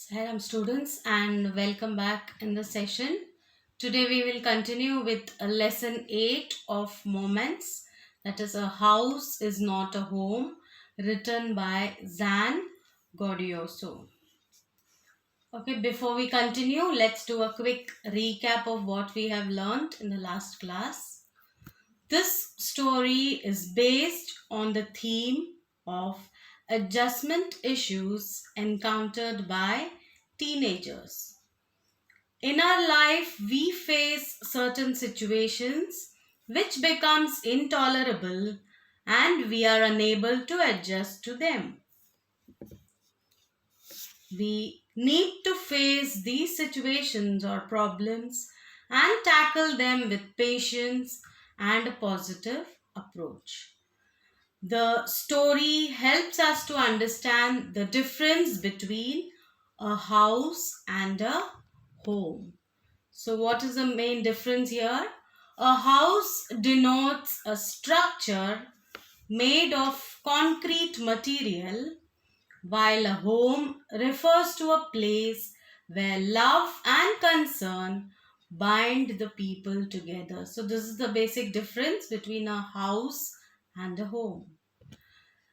Hello, students, and welcome back in the session. Today, we will continue with lesson 8 of Moments, that is, A House is Not a Home, written by Zan Godioso. Okay, before we continue, let's do a quick recap of what we have learned in the last class. This story is based on the theme of adjustment issues encountered by teenagers. In our life, we face certain situations which becomes intolerable and we are unable to adjust to them. We need to face these situations or problems and tackle them with patience and a positive approach. The story helps us to understand the difference between a house and a home. So, what is the main difference here? A house denotes a structure made of concrete material, while a home refers to a place where love and concern bind the people together. So, this is the basic difference between a house and a home.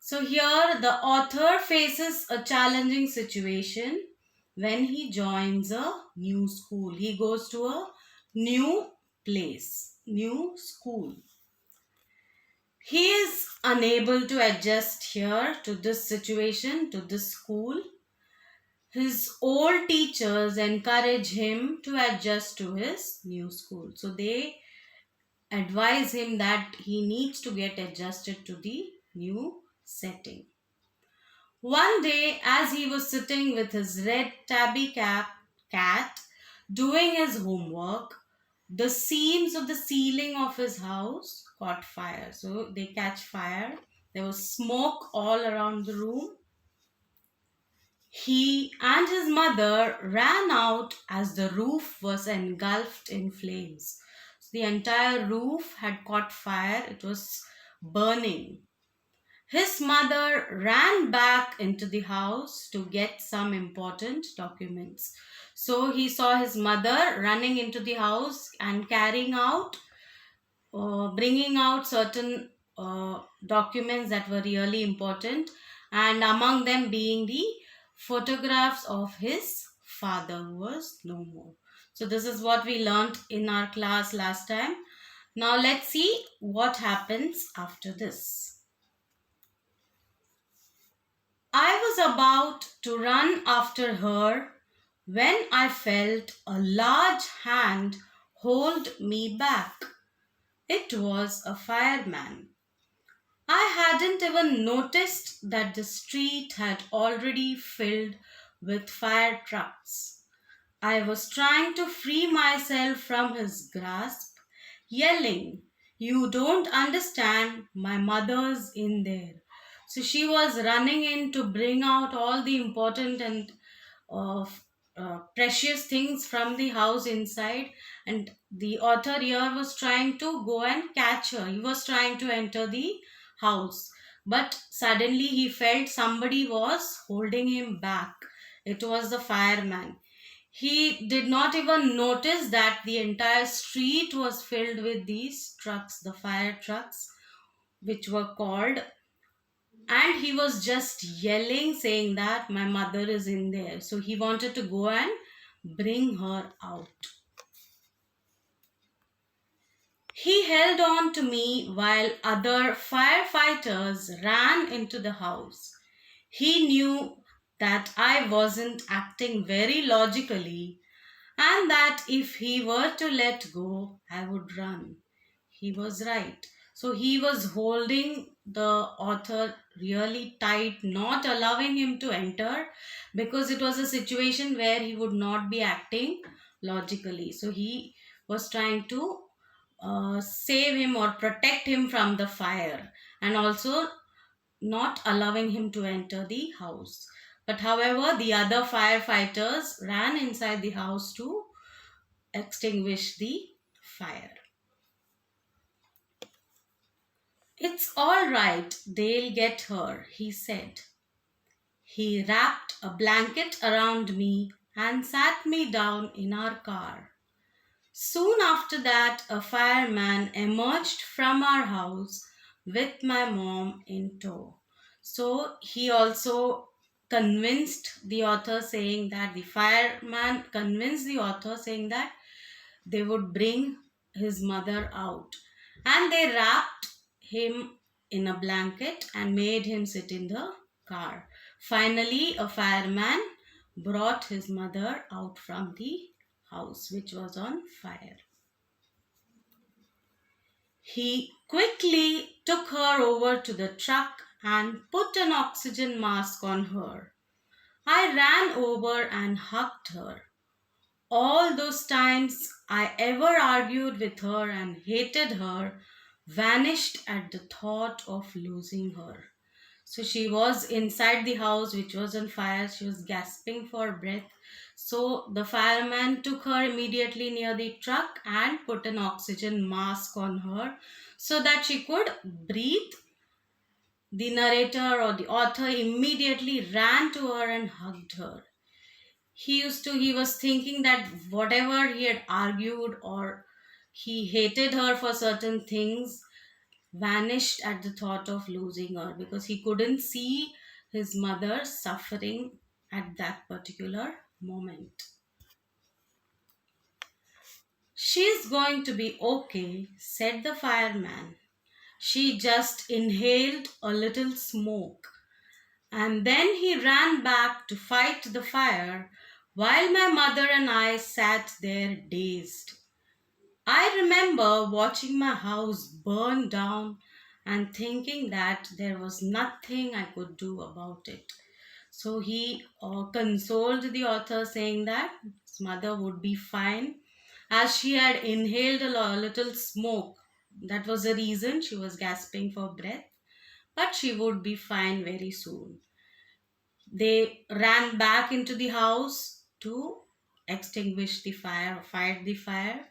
So, here the author faces a challenging situation when he joins a new school. He goes to a new place, new school. He is unable to adjust here to this situation, to this school. His old teachers encourage him to adjust to his new school. So they advise him that he needs to get adjusted to the new setting. One day, as he was sitting with his red tabby cat doing his homework, the seams of the ceiling of his house caught fire. So they catch fire. There was smoke all around the room. He and his mother ran out as the roof was engulfed in flames. So the entire roof had caught fire, it was burning. His mother ran back into the house to get some important documents. So he saw his mother running into the house and bringing out certain documents that were really important, and among them being the photographs of his father who was no more. So, this is what we learned in our class last time. Now, let's see what happens after this. I was about to run after her when I felt a large hand hold me back. It was a fireman. I hadn't even noticed that the street had already filled with fire trucks. I was trying to free myself from his grasp, yelling, "You don't understand, my mother's in there." So she was running in to bring out all the important and precious things from the house inside, and the author here was trying to go and catch her. He was trying to enter the house, but suddenly he felt somebody was holding him back. It was the fireman. He did not even notice that the entire street was filled with these trucks, the fire trucks, which were called, and he was just yelling, saying that my mother is in there. So he wanted to go and bring her out. He held on to me while other firefighters ran into the house. He knew that I wasn't acting very logically and that if he were to let go, I would run. He was right. So he was holding the author really tight, not allowing him to enter, because it was a situation where he would not be acting logically. So he was trying to save him or protect him from the fire, and also not allowing him to enter the house. But however, the other firefighters ran inside the house to extinguish the fire. "It's all right, they'll get her," he said. He wrapped a blanket around me and sat me down in our car. Soon after that, a fireman emerged from our house with my mom in tow. So he also convinced the author, saying that the fireman convinced the author, saying that they would bring his mother out. And they wrapped him in a blanket and made him sit in the car. Finally, a fireman brought his mother out from the house, which was on fire. He quickly took her over to the truck and put an oxygen mask on her. I ran over and hugged her. All those times I ever argued with her and hated her vanished at the thought of losing her. So she was inside the house, which was on fire. She was gasping for breath. So the fireman took her immediately near the truck and put an oxygen mask on her so that she could breathe. The narrator or the author immediately ran to her and hugged her. He was thinking that whatever he had argued or he hated her for certain things vanished at the thought of losing her, because he couldn't see his mother suffering at that particular moment. "She's going to be okay," said the fireman. "She just inhaled a little smoke." And then he ran back to fight the fire while my mother and I sat there dazed. I remember watching my house burn down and thinking that there was nothing I could do about it. So he consoled the author, saying that his mother would be fine as she had inhaled a little smoke. That was the reason she was gasping for breath, but she would be fine very soon. They ran back into the house to extinguish the fire, fight the fire.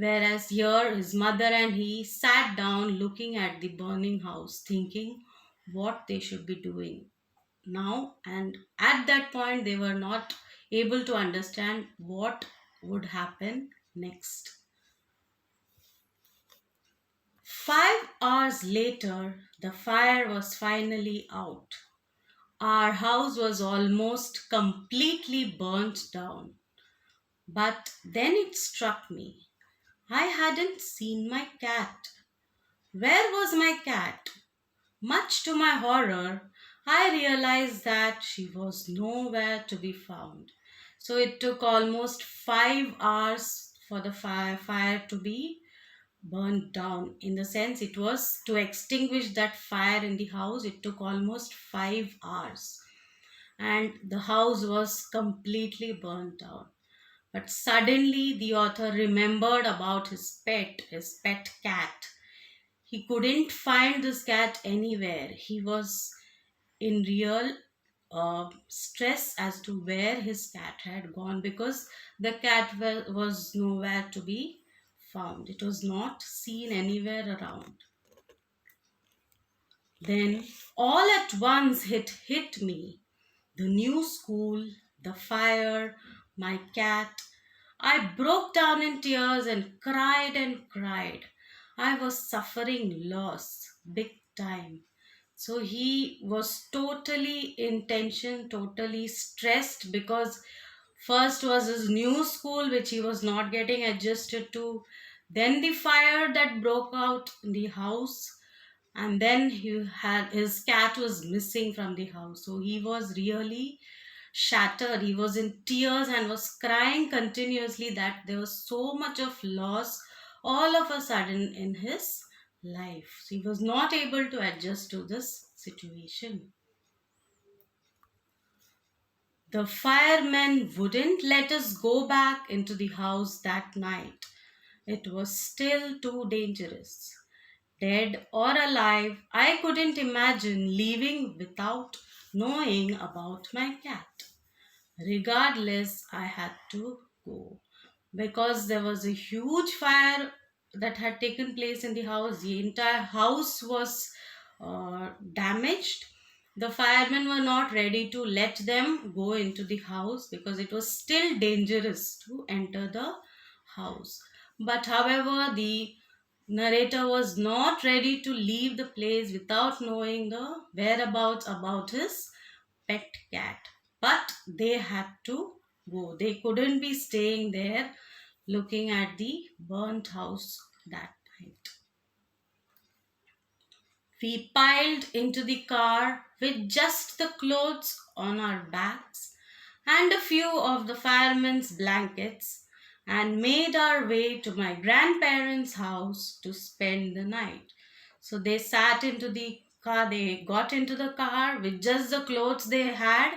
Whereas here, his mother and he sat down looking at the burning house, thinking what they should be doing now. And at that point, they were not able to understand what would happen next. 5 hours later, the fire was finally out. Our house was almost completely burnt down. But then it struck me. I hadn't seen my cat. Where was my cat? Much to my horror, I realized that she was nowhere to be found. So it took almost 5 hours for the fire to be burned down. In the sense, it was to extinguish that fire in the house, it took almost 5 hours. And the house was completely burnt down. But suddenly, the author remembered about his pet cat. He couldn't find this cat anywhere. He was in real stress as to where his cat had gone, because the cat was nowhere to be found. It was not seen anywhere around. Then all at once it hit me: the new school, the fire, my cat. I broke down in tears and cried and cried. I was suffering loss, big time. So he was totally in tension, totally stressed, because first was his new school, which he was not getting adjusted to. Then the fire that broke out in the house, and then he had his cat was missing from the house. So he was really shattered. He was in tears and was crying continuously that there was so much of loss all of a sudden in his life. So he was not able to adjust to this situation. The firemen wouldn't let us go back into the house that night. It was still too dangerous. Dead or alive, I couldn't imagine leaving without knowing about my cat. Regardless, I had to go, because there was a huge fire that had taken place in the house. The entire house was damaged, The firemen were not ready to let them go into the house because it was still dangerous to enter the house. But however, the narrator was not ready to leave the place without knowing the whereabouts about his pet cat. But they had to go. They couldn't be staying there looking at the burnt house that night. We piled into the car with just the clothes on our backs and a few of the firemen's blankets and made our way to my grandparents' house to spend the night. So they sat into the car, they got into the car with just the clothes they had,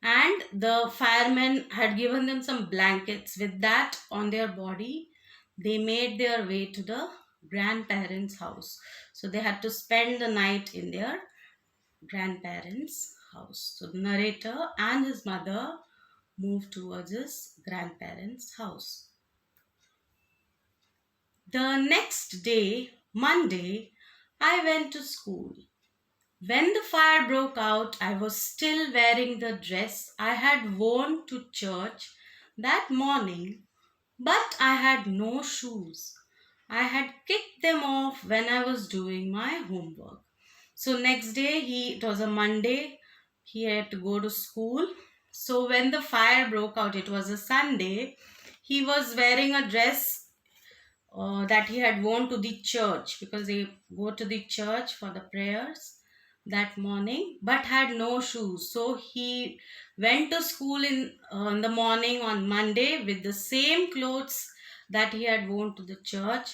and the firemen had given them some blankets. With that on their body, they made their way to the grandparents house. So they had to spend the night in their grandparents house. So the narrator and his mother moved towards his grandparents house. The next day, Monday, I went to school. When the fire broke out, I was still wearing the dress I had worn to church that morning, but I had no shoes. I had kicked them off when I was doing my homework. So next day, it was a Monday, he had to go to school. So when the fire broke out, it was a Sunday, he was wearing a dress that he had worn to the church because they go to the church for the prayers that morning, but had no shoes. So he went to school in the morning on Monday with the same clothes that he had worn to the church,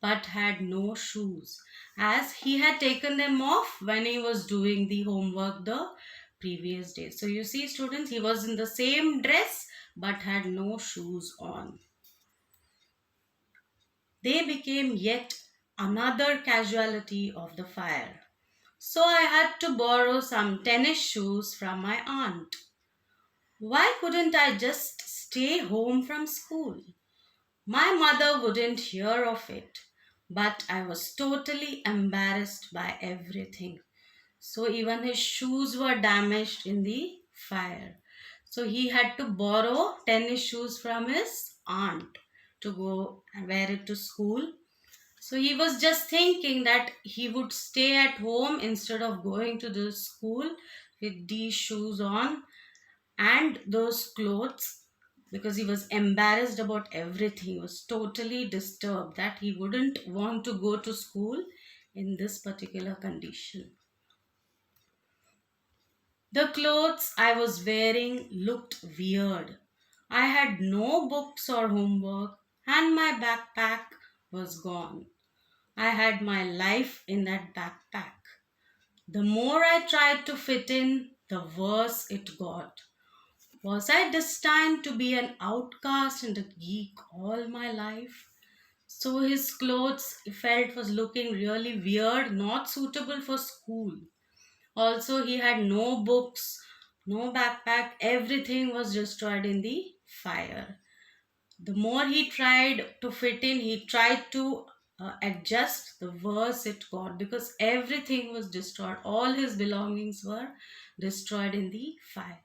but had no shoes, as he had taken them off when he was doing the homework the previous day. So you see, students, he was in the same dress but had no shoes on. They became yet another casualty of the fire. So I had to borrow some tennis shoes from my aunt. Why couldn't I just stay home from school? My mother wouldn't hear of it, but I was totally embarrassed by everything. So even his shoes were damaged in the fire. So he had to borrow tennis shoes from his aunt to go and wear it to school. So he was just thinking that he would stay at home instead of going to the school with these shoes on and those clothes, because he was embarrassed about everything. He was totally disturbed that he wouldn't want to go to school in this particular condition. The clothes I was wearing looked weird. I had no books or homework, and my backpack was gone. I had my life in that backpack. The more I tried to fit in, the worse it got. Was I destined to be an outcast and a geek all my life? So his clothes, he felt, was looking really weird, not suitable for school. Also, he had no books, no backpack, everything was destroyed in the fire. The more he tried to fit in, he tried to adjust, the worse it got because everything was destroyed. All his belongings were destroyed in the fire.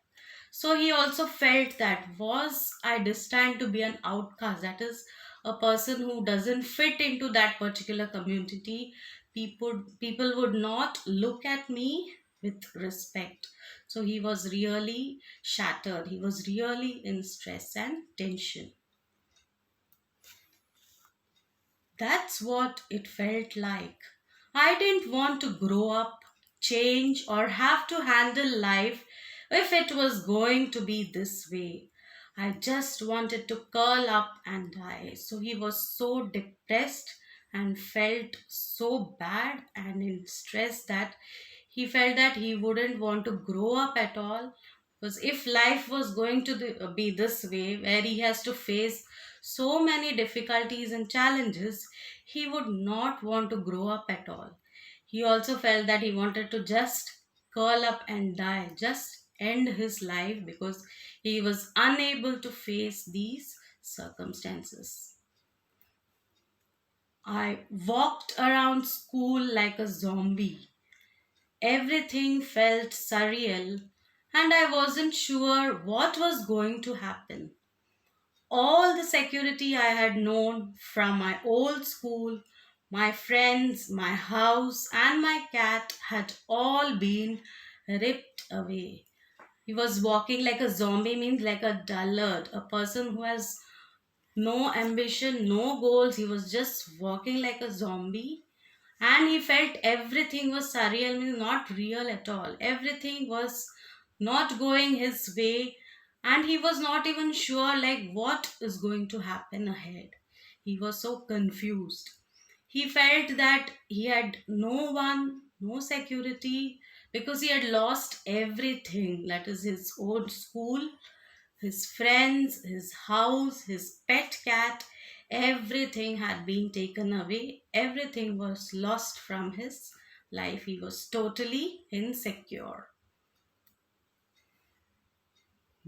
So he also felt that was I destined to be an outcast, that is, a person who doesn't fit into that particular community. People would not look at me with respect. So he was really shattered. He was really in stress and tension. That's what it felt like. I didn't want to grow up, change, or have to handle life if it was going to be this way. I just wanted to curl up and die. So he was so depressed and felt so bad and in stress that he felt that he wouldn't want to grow up at all, because if life was going to be this way where he has to face so many difficulties and challenges, he would not want to grow up at all. He also felt that he wanted to just curl up and die, just end his life, because he was unable to face these circumstances. I walked around school like a zombie. Everything felt surreal, and I wasn't sure what was going to happen. All the security I had known from my old school, my friends, my house, and my cat had all been ripped away. He was walking like a zombie, means like a dullard, a person who has no ambition, no goals. He was just walking like a zombie, and he felt everything was surreal, means not real at all. Everything was not going his way, and he was not even sure like what is going to happen ahead. He was so confused. He felt that he had no one, no security, because he had lost everything, that is his old school, his friends, his house, his pet cat, everything had been taken away. Everything was lost from his life. He was totally insecure.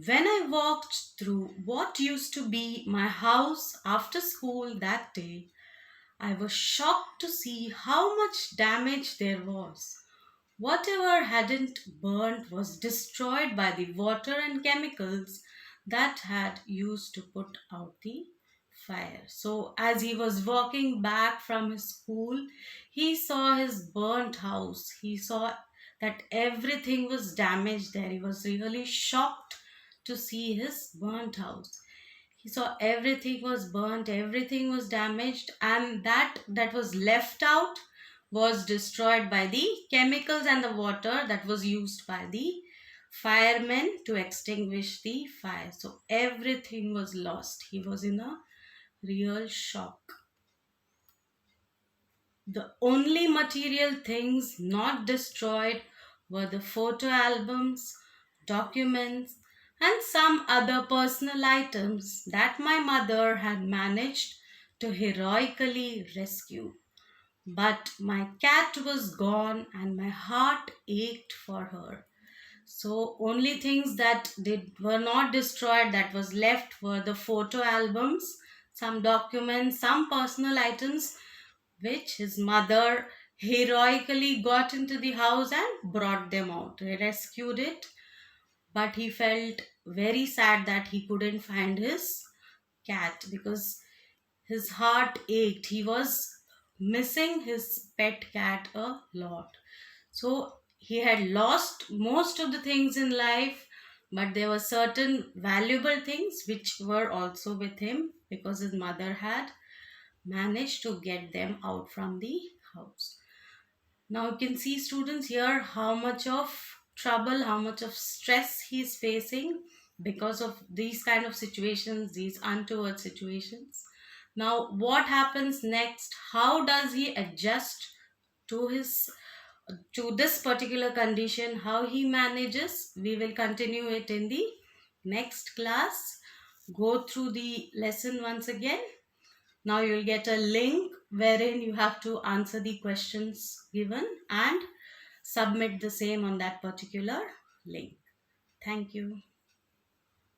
When I walked through what used to be my house after school that day, I was shocked to see how much damage there was. Whatever hadn't burned was destroyed by the water and chemicals that had used to put out the fire. So, as he was walking back from his school, he saw his burnt house. He saw that everything was damaged there. He was really shocked to see his burnt house. He saw everything was burnt, everything was damaged, and that was left out was destroyed by the chemicals and the water that was used by the firemen to extinguish the fire. So everything was lost. He was in a real shock. The only material things not destroyed were the photo albums, documents, and some other personal items that my mother had managed to heroically rescue. But my cat was gone and my heart ached for her. So only things that did were not destroyed that was left were the photo albums, some documents, some personal items which his mother heroically got into the house and brought them out. He rescued it, but he felt very sad that he couldn't find his cat because his heart ached. He was missing his pet cat a lot. So he had lost most of the things in life, but there were certain valuable things which were also with him because his mother had managed to get them out from the house. Now you can see, students, here how much of trouble, how much of stress he is facing because of these kind of situations, these untoward situations. Now what happens next? How does he adjust to his to this particular condition? How he manages? We will continue it in the next class. Go through the lesson once again. Now you'll get a link wherein you have to answer the questions given and submit the same on that particular link. Thank you.